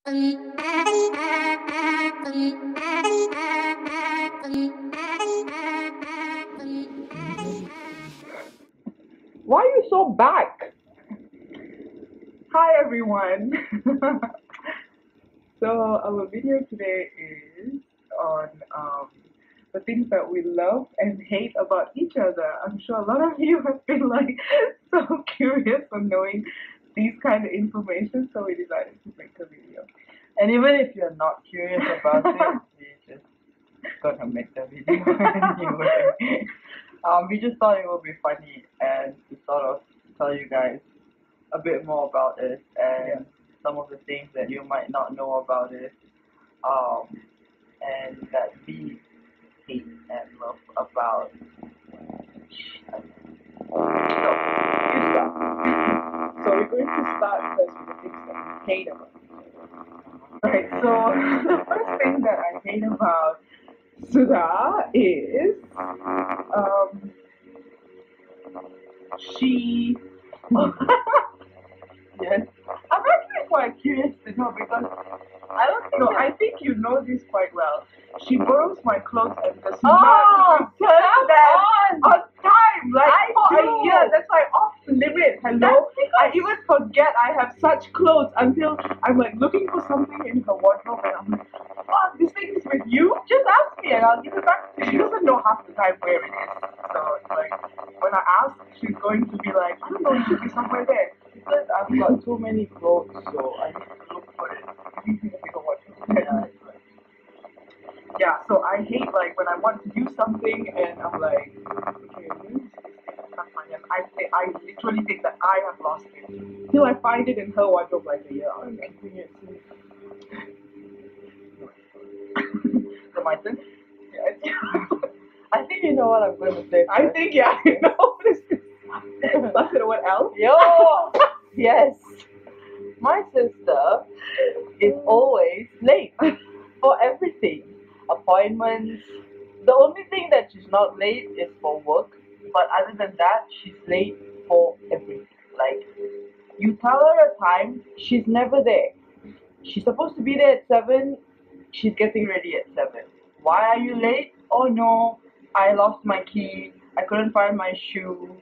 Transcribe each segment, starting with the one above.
Why are you so back? Hi everyone. So our video today is on the things that we love and hate about each other. I'm sure a lot of you have been like so curious on knowing these kind of information, so we decided to make a video. And even if you're not curious about it, we just gonna make the video anyway. We just thought it would be funny and to sort of tell you guys a bit more about it and some of the things that you might not know about it, and that we hate and love about. So we're going to start first with the things that we hate about. Right, so the first thing that I hate about Sudha is she yes. I'm actually quite curious to know because I don't think I think you know this quite well. She borrows my clothes and does not return them on time, like for a year. That's like off limit. Hello, I even forget I have such clothes until I'm like looking for something in her wardrobe and I'm like, oh, this thing is with you. Just ask me and I'll give it back to you. She doesn't know half the time where it is. So it's like when I ask, she's going to be like, I don't know, it should be somewhere there. Because I've got too many clothes, so I need to look for it. Yeah, so I hate like when I want to do something and I'm like, okay, where's this thing? I can't find it. I literally think that I have lost it. Till I find it in her wardrobe like a year. I'm keeping it too. So my turn? I think you know what I'm going to say. I think, yeah, you know this. Started with what else? Yo! Yes. My sister is always late for everything. Appointments. The only thing that she's not late is for work. But other than that, she's late for everything. Like, you tell her a time, she's never there. She's supposed to be there at 7. She's getting ready at 7. Why are you late? Oh no, I lost my key. I couldn't find my shoe.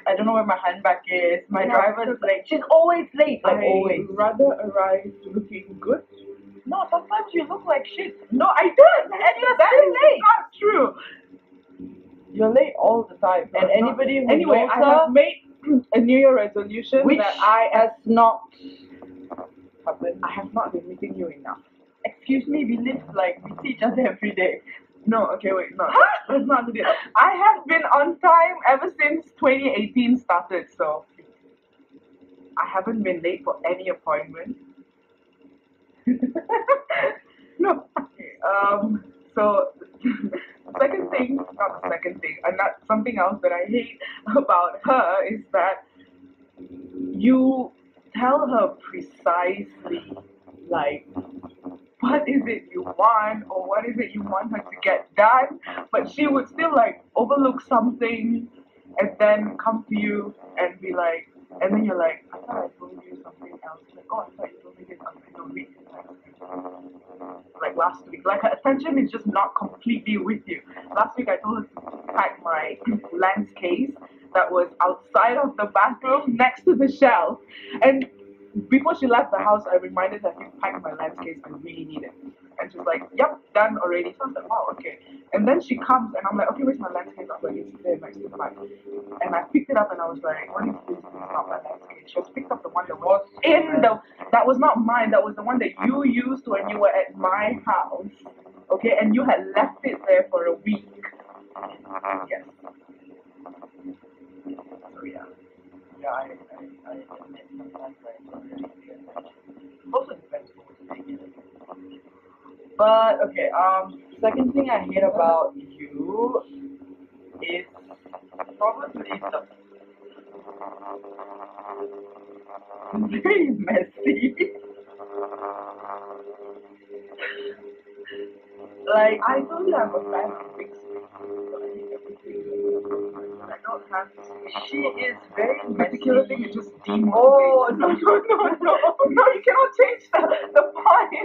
I don't know where my handbag is. My driver's late. She's always late. Like always. I'd rather arrive looking good. No, sometimes you look like shit. No, I don't. And you're still late. Not true. You're late all the time. And anybody who anyway, knows I her, have made a New Year resolution which that I has not happened. I have not been meeting you enough. Excuse me, we live like we see each other every day. No, okay, wait, no. Let's not do that. I have been on time ever since 2018 started, so I haven't been late for any appointment. No. Okay, so second thing, not the second thing, and that's something else that I hate about her is that you tell her precisely like what is it you want or what is it you want her to get done, but she would still like overlook something and then come to you and be like, and then you're like, I thought I told you something else. Like, oh, I thought you told me this. I'm like, no, read like last week. Like her attention is just not completely with you. Last week I told her to pack my lens case that was outside of the bathroom next to the shelf, and before she left the house, I reminded her to pack my lens case. I really need it. And she's like, yep, done already. So I was like, wow, okay. And then she comes and I'm like, okay, where's my lens case? I'm like, it's there next to the bag. And I picked it up and I was like, what is this? This is not my lens case. She has picked up the one that was in the, that was not mine. That was the one that you used when you were at my house. Okay, and you had left it there for a week. Yes. So yeah. Yeah, I admit sometimes I don't really pay attention. It also depends who's saying it. But okay, second thing I hate about you is probably the very messy. Like I told you, I'm a fan of big space. I don't have She is very this particular thing is just demotivating. Oh no, you cannot change the point.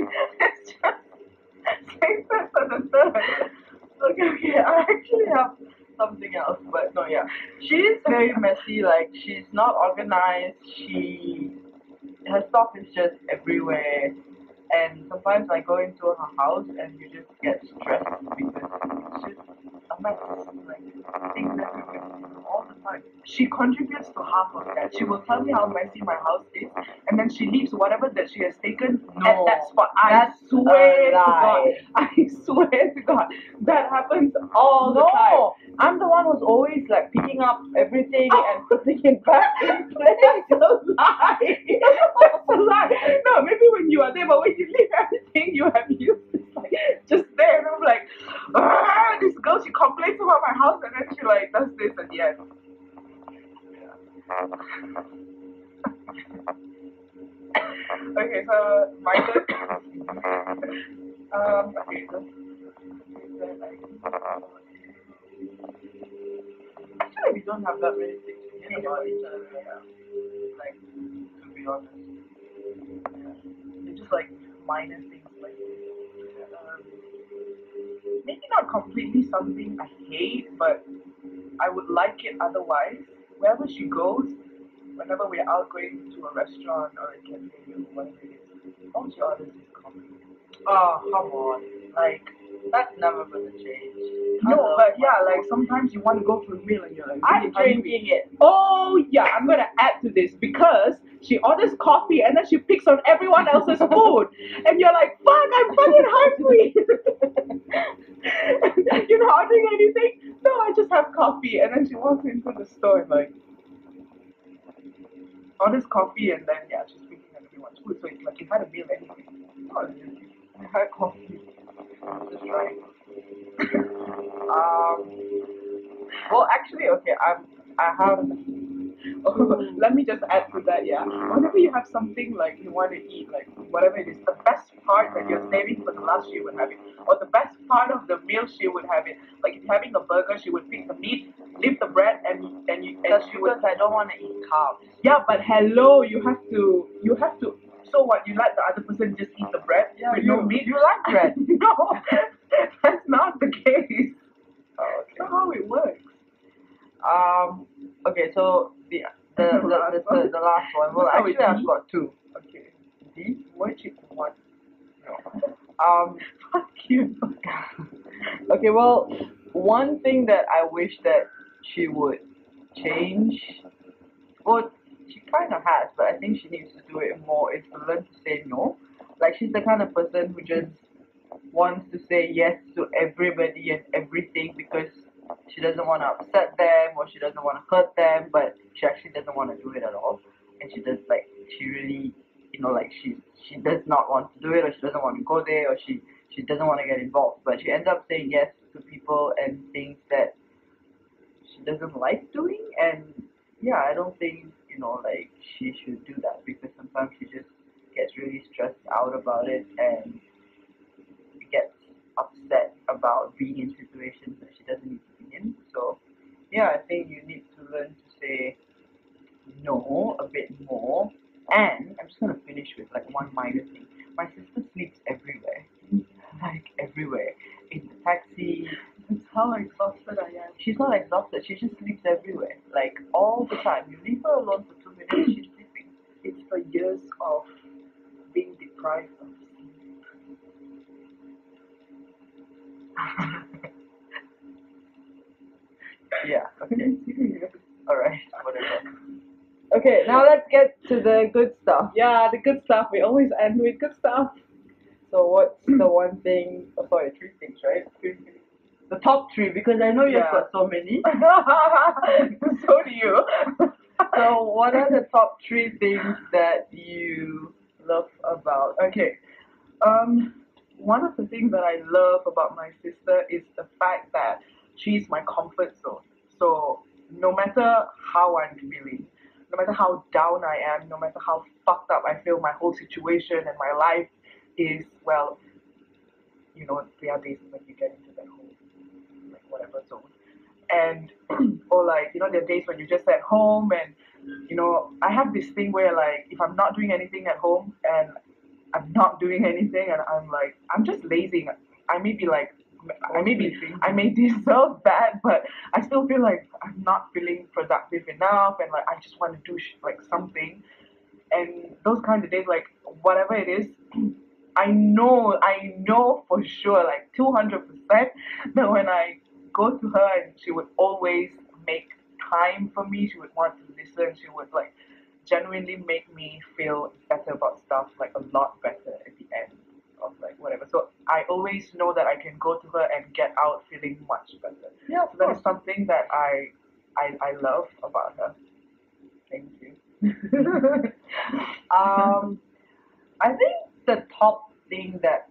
So yeah, she is very messy. Like she's not organized. Her stuff is just everywhere. And sometimes I go into her house and you just get stressed because it's just a mess. Like things everywhere all the time. She contributes to half of that. She will tell me how messy my house is, and then she leaves whatever that she has taken at No, that spot. I that's swear a to God. lie. I swear to God. That happens all the time. No, I'm the one who's always like picking up everything and putting it back in place. That's a lie. That's a lie. No, maybe when you are there, but when you leave everything you have used, it's like just there, and I'm like, this girl, she complains about my house, and then she like does this at the end. Okay, so my turn. Okay, so actually we don't have that many things to hate about each other. Yeah. Like, to be honest. Yeah. They're just like minor things like maybe not completely something I hate, but I would like it otherwise. Wherever she goes, whenever we're out going to a restaurant or a cafe or whatever it is, all she orders is coffee. Oh, come on. Like, That's never gonna change. no, but yeah, like sometimes you want to go for a meal and you're like, I'm really hungry. drinking it. Oh yeah, I'm gonna add to this because she orders coffee and then she picks on everyone else's food, and you're like, "Fuck, I'm fucking hungry." You're not ordering anything? No, I just have coffee. And then she walks into the store and like orders coffee, and then yeah, she's picking on everyone's food. So it's like you had a meal anyway. Not really. I had coffee. I'm just trying. Well, actually, okay. I have. Let me just add to that, yeah. Whenever you have something like you want to eat, like whatever it is, the best part that you're saving for the last, she would have it. Or the best part of the meal, she would have it. Like if you're having a burger, she would pick the meat, leave the bread, and That's she would. because I don't want to eat carbs. Yeah, but hello, you have to. So what? You let the other person just eat the bread with no meat? You like bread? No, that's not the case. Oh, That's not how it works. Okay, so the last one. Well, That's how actually, it I've is. got two. Okay. D. Why chick one? No. Fuck you. Okay, well, one thing that I wish that she would change, well, she kind of has, but I think she needs to do it more, is to learn to say no. Like, she's the kind of person who just wants to say yes to everybody and everything because she doesn't want to upset them or she doesn't want to hurt them, but she actually doesn't want to do it at all. And she does, like, she really, like, she does not want to do it, or she doesn't want to go there, or she doesn't want to get involved. But she ends up saying yes to people and things that she doesn't like doing. And yeah, I don't think, like, she should do that because sometimes she just gets really stressed out about it and gets upset about being in situations that she doesn't need to be in. So yeah, I think you need to learn to say no a bit more. And I'm just gonna finish with like one minor thing. My sister sleeps everywhere. Like everywhere. In the taxi. That's how exhausted I am. She's not exhausted, she just sleeps everywhere. Like all the time. You leave her alone for 2 minutes, she's sleeping. It's the years of being deprived of sleep. Yeah, okay. Alright, whatever. Okay, now let's get to the good stuff. Yeah, the good stuff. We always end with good stuff. So what's the one thing, sorry, 3 things, right? 3 things. The top 3, because I know you've got so many. So do you. So what are the top 3 things that you love about? Okay. One of the things that I love about my sister is the fact that she's my comfort zone. So no matter how I'm feeling, no matter how down I am, no matter how fucked up I feel, my whole situation and my life is, well, there are days when you get into that whole, like, whatever zone. And, or like, there are days when you're just at home and, I have this thing where, like, if I'm not doing anything at home and I'm not doing anything and I'm like, I'm just lazing. I may be like I may deserve that, but I still feel like I'm not feeling productive enough, and like I just want to do like something. And those kind of days, like whatever it is, I know for sure, like 200%, that when I go to her and she would always make time for me, she would want to listen, she would like genuinely make me feel better about stuff, like a lot better at the end of like whatever. So I always know that I can go to her and get out feeling much better. Yeah, So that is something that I love about her. Thank you. I think the top thing that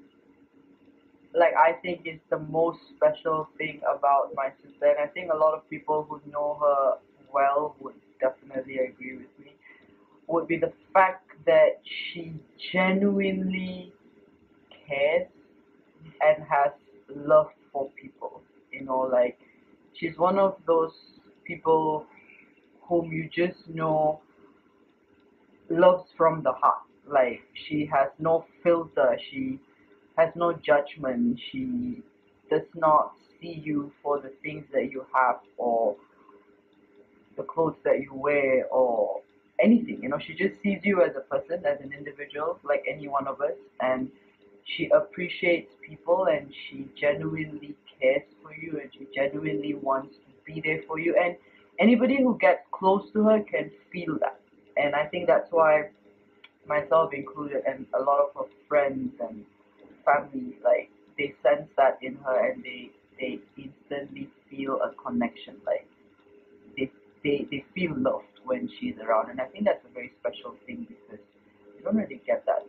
like I think is the most special thing about my sister, and I think a lot of people who know her well would definitely agree with me, would be the fact that she genuinely cares and has love for people. You know, like she's one of those people whom you just know loves from the heart. Like she has no filter, she has no judgment, she does not see you for the things that you have or the clothes that you wear or anything. You know, she just sees you as a person, as an individual, like any one of us, and she appreciates people and she genuinely cares for you and she genuinely wants to be there for you. And anybody who gets close to her can feel that. And I think that's why myself included and a lot of her friends and family, like they sense that in her and they instantly feel a connection. Like they they feel loved when she's around, and I think that's a very special thing because you don't really get that,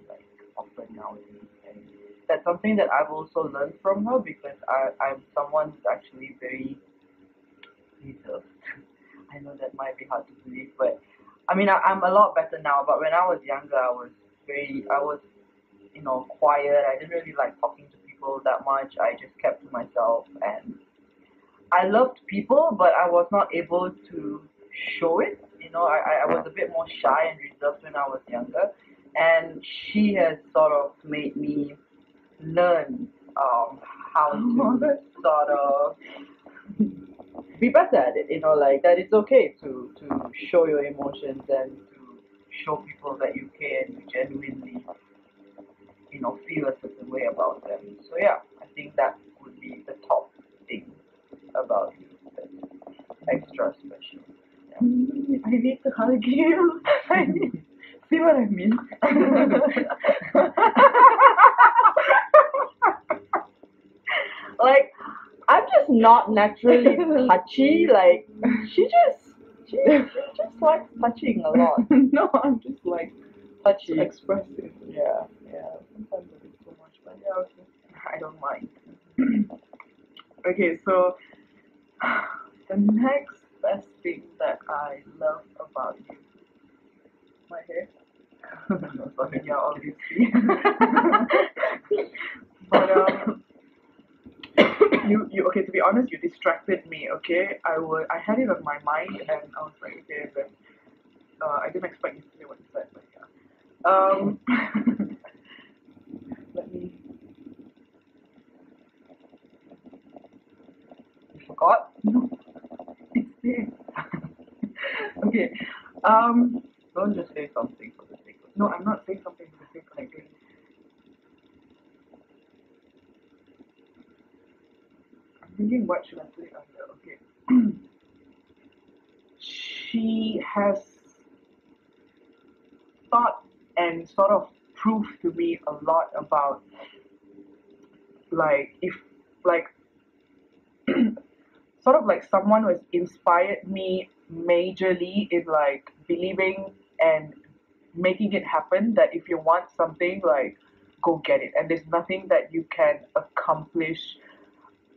like often nowadays. And that's something that I've also learned from her because I'm someone who's actually very reserved. I know that might be hard to believe, but I mean I'm a lot better now. But when I was younger, I was quiet. I didn't really like talking to people that much. I just kept to myself and I loved people, but I was not able to show it. I was a bit more shy and reserved when I was younger, and she has sort of made me learn how to sort of be better at it. Like that it's okay to show your emotions and to show people that you care and you genuinely, feel a certain way about them. So yeah, I think that would be the top thing about you that's extra special. Yeah. I need to hug you. See what I mean? Like I'm just not naturally touchy. Like she just likes touching a lot. No, I'm just like Touchy. expressive. Yeah. Sometimes a bit too much, but yeah, okay. I don't mind. Okay, so the next best thing that I love about you, my hair. No, sorry, yeah, obviously. But you okay? To be honest, you distracted me. Okay, I had it on my mind, and I was like, okay, then I didn't expect you to say what you said, but yeah. Let me. You forgot? No, it's there. Okay. Don't just say something for the sake of No, I'm not saying something for the sake of like. I'm thinking, what should I put it under? Okay. She has thought and sort of proved to me a lot about like if like sort of like someone who has inspired me majorly in like believing and making it happen, that if you want something, like go get it, and there's nothing that you can accomplish,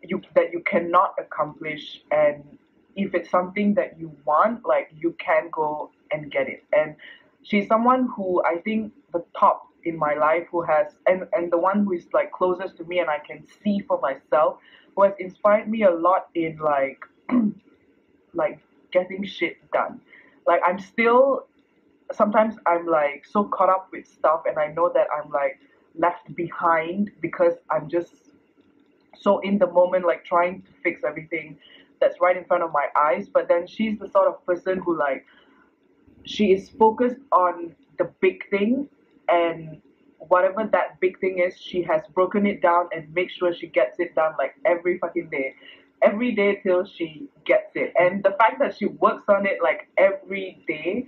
you cannot accomplish, and if it's something that you want, like you can go and get it. And she's someone who I think the top in my life, who has and the one who is like closest to me and I can see for myself, who has inspired me a lot in like like getting shit done. Like I'm still sometimes I'm like so caught up with stuff, and I know that I'm like left behind because I'm just so in the moment, like trying to fix everything that's right in front of my eyes. But then she's the sort of person who like she is focused on the big thing, and whatever that big thing is, she has broken it down and make sure she gets it done like every fucking day, every day till she gets it. And the fact that she works on it like every day,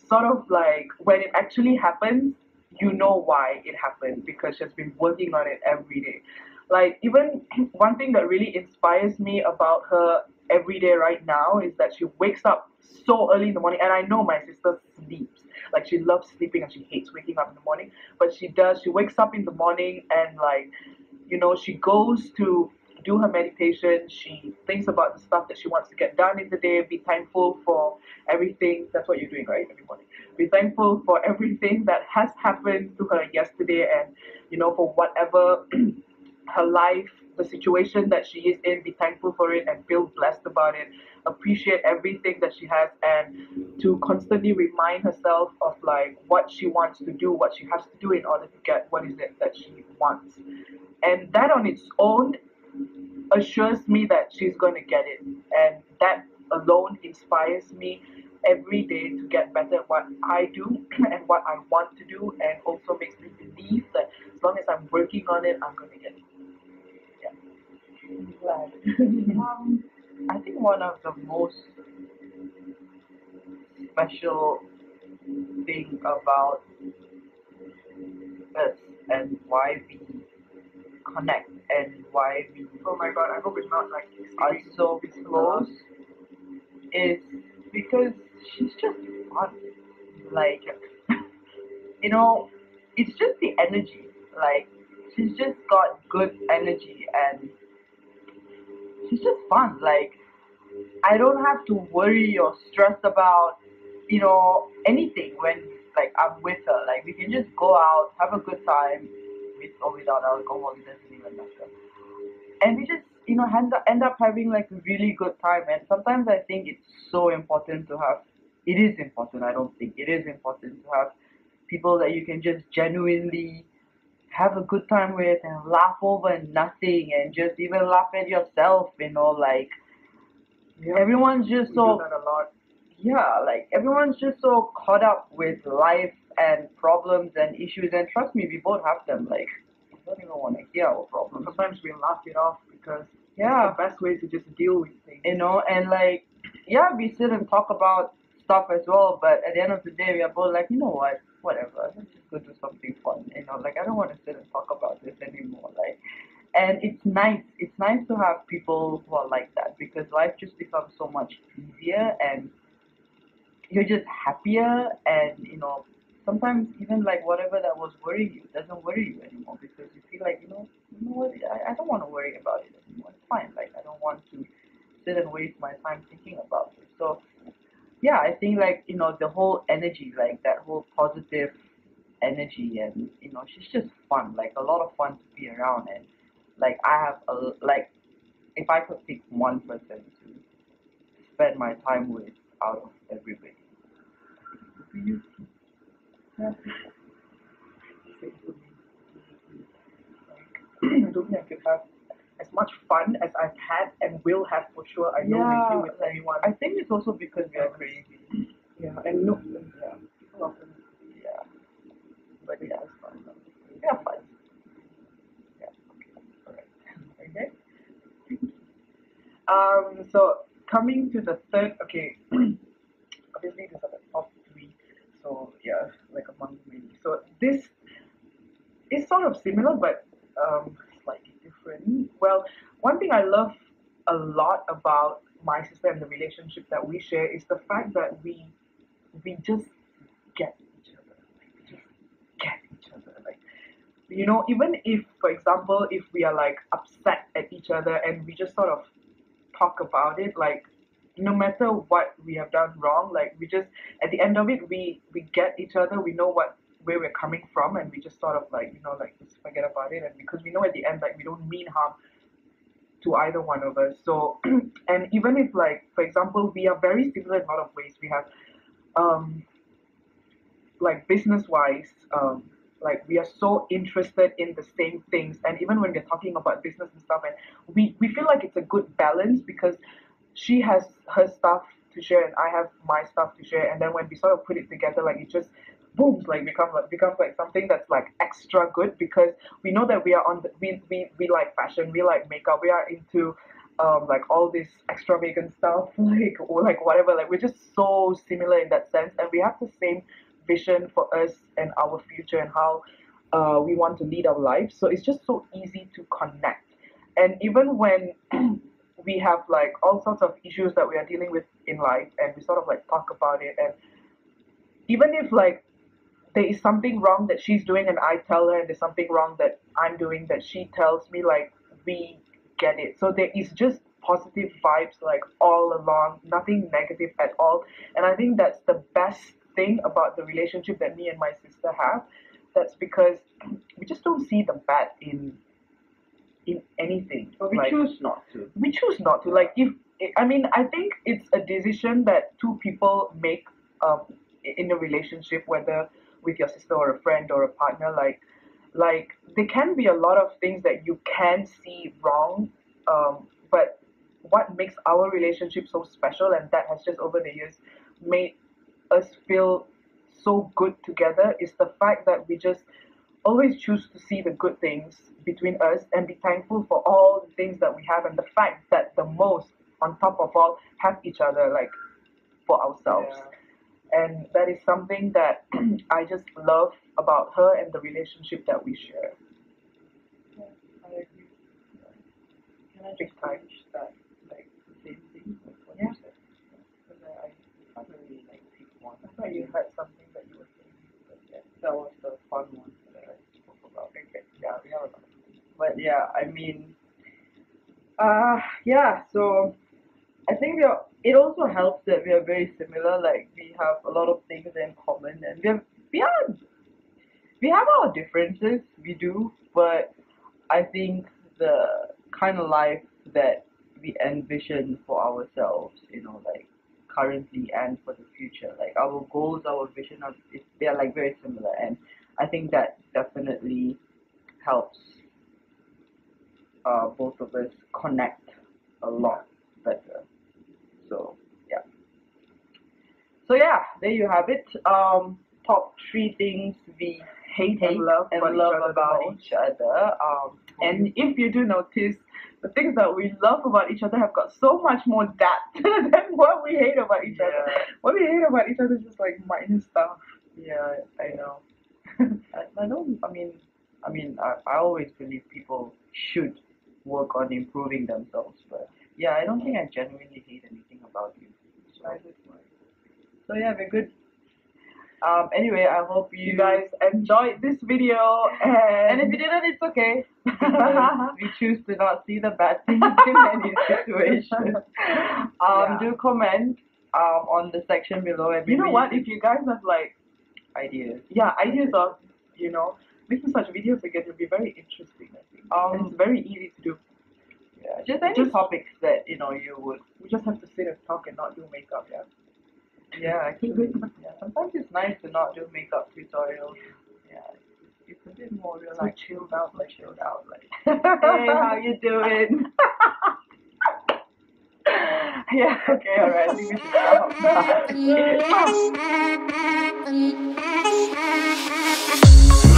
sort of like when it actually happens, you know why it happened, because she's been working on it every day. Like even one thing that really inspires me about her every day right now is that she wakes up so early in the morning. And I know my sister sleeps, like she loves sleeping and she hates waking up in the morning, but she does. She wakes up in the morning and like, she goes to do her meditation. She thinks about the stuff that she wants to get done in the day, be thankful for everything. That's what you're doing, right? Every morning. Be thankful for everything that has happened to her yesterday, and for whatever her life, the situation that she is in, be thankful for it and feel blessed about it. Appreciate everything that she has, and to constantly remind herself of like what she wants to do, what she has to do in order to get what is it that she wants. And that on its own assures me that she's going to get it. And that alone inspires me every day to get better at what I do and what I want to do, and also makes me believe that as long as I'm working on it, I'm going to get it. I'm glad. I think one of the most special thing about us and why we connect and why we Oh my god, I hope it's not like are so close is because she's just fun. Like, it's just the energy. Like, she's just got good energy and she's just fun. Like, I don't have to worry or stress about, anything when like I'm with her. Like, we can just go out, have a good time with or without alcohol. It doesn't even matter. And we just end up having like a really good time. And sometimes I think it's so important to have, it is important, I don't think it is important to have people that you can just genuinely have a good time with and laugh over nothing and just even laugh at yourself, like everyone's just we do so, that a lot. yeah, like everyone's just so caught up with life and problems and issues, and trust me, we both have them. Like, I don't even want to hear our problems. Sometimes we laugh it off because Yeah, it's the best way to just deal with things. and like, yeah, we sit and talk about stuff as well, but at the end of the day, we are both like, you know what, whatever, let's just go do something fun, like, I don't want to sit and talk about this anymore, like, and it's nice to have people who are like that, because life just becomes so much easier, and you're just happier, and sometimes even like whatever that was worrying you doesn't worry you anymore, because you feel like, you know what, I don't want to worry about it anymore. It's fine. Like, I don't want to sit and waste my time thinking about it. So yeah, I think like, the whole energy, like that whole positive energy, and she's just fun, like a lot of fun to be around. And like, I have like, if I could pick one person to spend my time with out of everybody, You have to say to me, like, I don't think I could have as much fun as I've had and will have for sure. I know with you, with like, anyone. I think it's also because we are crazy. Yeah, and no, yeah, people often, Yeah, but think yeah, that's fun. we are fun. Yeah, okay, alright. Okay. So coming to the third, okay, obviously these are the top three. So yeah, like among many. So this is sort of similar, but slightly different. Well, one thing I love a lot about my sister and the relationship that we share is the fact that we just get each other. Like, we just get each other. Like, even if, for example, if we are like upset at each other and we just sort of talk about it, like no matter what we have done wrong, like we just at the end of it, we get each other. We know where we're coming from, and we just sort of like like just forget about it, and because we know at the end, like we don't mean harm to either one of us. So, and even if like for example, we are very similar in a lot of ways. We have um like business wise, Like we are so interested in the same things, and even when we're talking about business and stuff, and we feel like it's a good balance because she has her stuff to share and I have my stuff to share, and then when we sort of put it together, like it just booms, like becomes like something that's like extra good because we know that we are on the, we like fashion, we like makeup, we are into like all this extravagant stuff, like or like whatever, like we're just so similar in that sense, and we have the same vision for us and our future and how we want to lead our lives. So it's just so easy to connect. And even when we have like all sorts of issues that we are dealing with in life, and we sort of like talk about it, and even if like there is something wrong that she's doing and I tell her, and there's something wrong that I'm doing that she tells me, like we get it. So there is just positive vibes like all along, nothing negative at all. And I think that's the best thing about the relationship that me and my sister have. That's because we just don't see the bad in anything. But we Like, choose not to. we choose not to. Like if I mean, I think it's a decision that two people make in a relationship, whether with your sister or a friend or a partner. Like there can be a lot of things that you can see wrong, but what makes our relationship so special, and that has just over the years made us feel so good together, is the fact that we just always choose to see the good things between us and be thankful for all the things that we have, and the fact that the most on top of all have each other, like for ourselves. And that is something that I just love about her and the relationship that we share. Yeah, I agree. Can I Big just time. finish that, like, the same thing with what Yeah. you said? Because I can't really, like, pick one. I thought you had something that you were saying. But yeah, that was the fun one that I spoke about. Okay, yeah, we have a lot. But yeah, I mean, yeah, so I think it also helps that we are very similar. Like, we have a lot of things in common, and we have our differences, we do, but I think the kind of life that we envision for ourselves, like currently and for the future, like our goals, our vision of it, they're like very similar, and I think that definitely helps both of us connect a lot better. So yeah. So yeah, there you have it. Top 3 things we Hate hate and love and about each love other the about most. each other. And if you do notice, the things that we love about each other have got so much more depth than what we hate about each other. Yeah. What we hate about each other is just like minor stuff. Yeah, I know. I don't. I always believe people should work on improving themselves, but yeah, I don't think I genuinely hate anything about you. So yeah, we're good. Anyway, I hope You guys enjoyed this video, and if you didn't, it's okay. Because we choose to not see the bad things in any situation. Yeah. Do comment on the section below, and You know maybe what? If you guys have like ideas. ideas of making such videos again, it'll be very interesting. I think. And it's very easy to do. Yeah, just any topics that you would. We just have to sit and talk and not do makeup. Yeah. Yeah, actually. Yeah, sometimes it's nice to not do makeup tutorials. Yeah, it's a bit more So relaxed. chilled out, like Chilled out, like. Hey, how you doing? Yeah. Okay. All right. I think we should stop.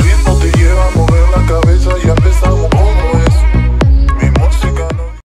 Ritmo te lleva a mover la